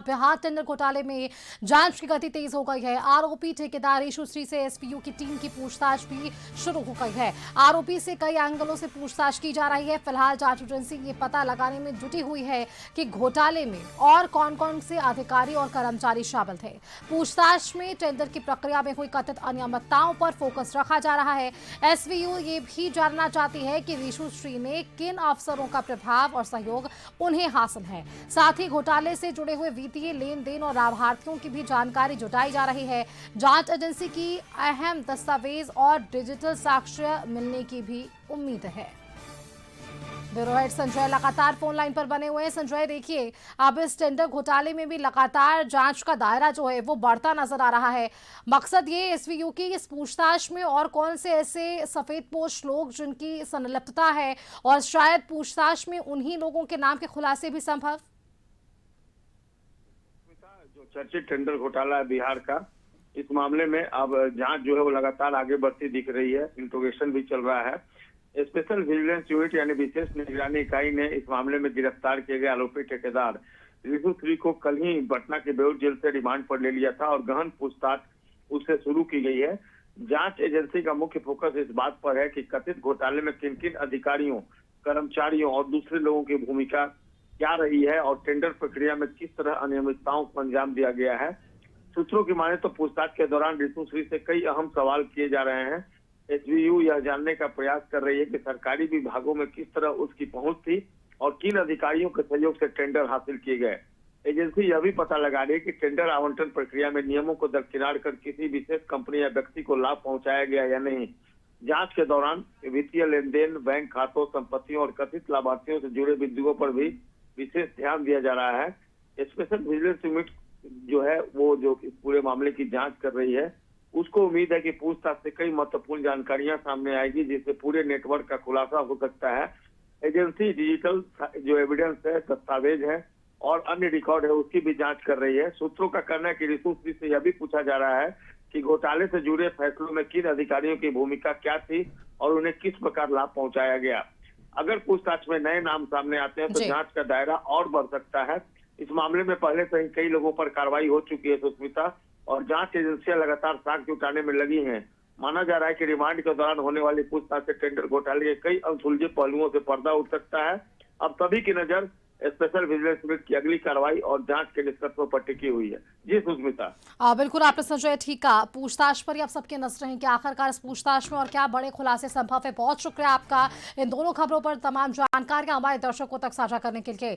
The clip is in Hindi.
बिहार टेंडर घोटाले में जांच की गति तेज हो गई है। आरोपी ठेकेदार यशुश्री से एसपीयू की टीम की पूछताछ भी शुरू हो गई है। आरोपी से कई एंगलों से पूछताछ की जा रही है। फिलहाल जांच एजेंसी ये पता लगाने में जुटी हुई है कि घोटाले में और कौन कौन से अधिकारी और कर्मचारी शामिल थे। पूछताछ में टेंडर की प्रक्रिया में हुई कथित अनियमितताओं पर फोकस रखा जा रहा है। एसपीयू ये भी जानना चाहती है कि यशुश्री में किन अफसरों का प्रभाव और सहयोग उन्हें हासिल है। साथ ही घोटाले से जुड़े हुए वित्तीय लेन देन और लाभार्थियों की भी जानकारी जुटाई जा रही है। जांच एजेंसी की अहम दस्तावेज और डिजिटल साक्ष्य मिलने की भी उम्मीद है। ब्यूरो हेड संजय लगातार फोन लाइन पर बने हुए हैं। संजय, देखिए, अब इस टेंडर घोटाले में भी लगातार जांच का दायरा जो है वो बढ़ता नजर आ रहा है। मकसद ये एसवीयू की इस पूछताछ में और कौन से ऐसे सफेदपोश लोग जिनकी संलिप्तता है और शायद पूछताछ में उन्हीं लोगों के नाम के खुलासे भी संभव। जो चर्चित टेंडर घोटाला है बिहार का, इस मामले में अब जांच जो है वो लगातार आगे बढ़ती दिख रही है। इंट्रोगेशन भी चल रहा है। स्पेशल विजिलेंस यूनिट यानी विशेष निगरानी इकाई ने इस मामले में गिरफ्तार किए गए आरोपी ठेकेदार यशुश्री को कल ही पटना के बेऊर जेल से रिमांड पर ले लिया था और गहन पूछताछ उससे शुरू की गई है। जांच एजेंसी का मुख्य फोकस इस बात पर है कि कथित घोटाले में किन किन अधिकारियों, कर्मचारियों और दूसरे लोगों की भूमिका क्या रही है और टेंडर प्रक्रिया में किस तरह अनियमितताओं को अंजाम दिया गया है। सूत्रों की माने तो पूछताछ के दौरान यशुश्री से कई अहम सवाल किए जा रहे हैं। एसवीयू यह जानने का प्रयास कर रही है कि सरकारी विभागों में किस तरह उसकी पहुंच थी और किन अधिकारियों के सहयोग से टेंडर हासिल किए गए। एजेंसी यह भी पता लगा रही है कि टेंडर आवंटन प्रक्रिया में नियमों को दरकिनार कर किसी विशेष कंपनी या व्यक्ति को लाभ पहुंचाया गया या नहीं। जांच के दौरान वित्तीय लेन देन, बैंक खातों, संपत्तियों और कथित लाभार्थियों से जुड़े बिंदुओं पर भी विशेष ध्यान दिया जा रहा है। स्पेशल विजिलेंस यूनिट जो है वो जो इस पूरे मामले की जांच कर रही है, उसको उम्मीद है कि पूछताछ से कई महत्वपूर्ण जानकारियां सामने आएगी जिससे पूरे नेटवर्क का खुलासा हो सकता है। एजेंसी डिजिटल जो एविडेंस है, दस्तावेज है और अन्य रिकॉर्ड है उसकी भी जांच कर रही है। सूत्रों का कहना है कि यशुश्री से यह भी पूछा जा रहा है कि घोटाले से जुड़े फैसलों में किन अधिकारियों की भूमिका क्या थी और उन्हें किस प्रकार लाभ पहुंचाया गया। अगर पूछताछ में नए नाम सामने आते हैं तो जांच का दायरा और बढ़ सकता है। इस मामले में पहले से ही कई लोगों पर कार्रवाई हो चुकी है सुष्मिता, और जांच एजेंसियां लगातार साक्ष्य जुटाने में लगी हैं। माना जा रहा है कि रिमांड के दौरान होने वाली पूछताछ से टेंडर घोटाले के कई अनसुलझे पहलुओं से पर्दा उठ सकता है। अब सभी की नजर स्पेशल विजिलेंस यूनिट की अगली कार्रवाई और जांच के निष्कर्षों पर टिकी हुई है। जी सुष्मिता। बिल्कुल, आपने संजय ठीक कहा। पूछताछ पर ही अब सबके नजर हैं कि आखिरकार इस पूछताछ में और क्या बड़े खुलासे संभव है। बहुत शुक्रिया आपका इन दोनों खबरों पर तमाम जानकारियां हमारे दर्शकों तक साझा करने के लिए।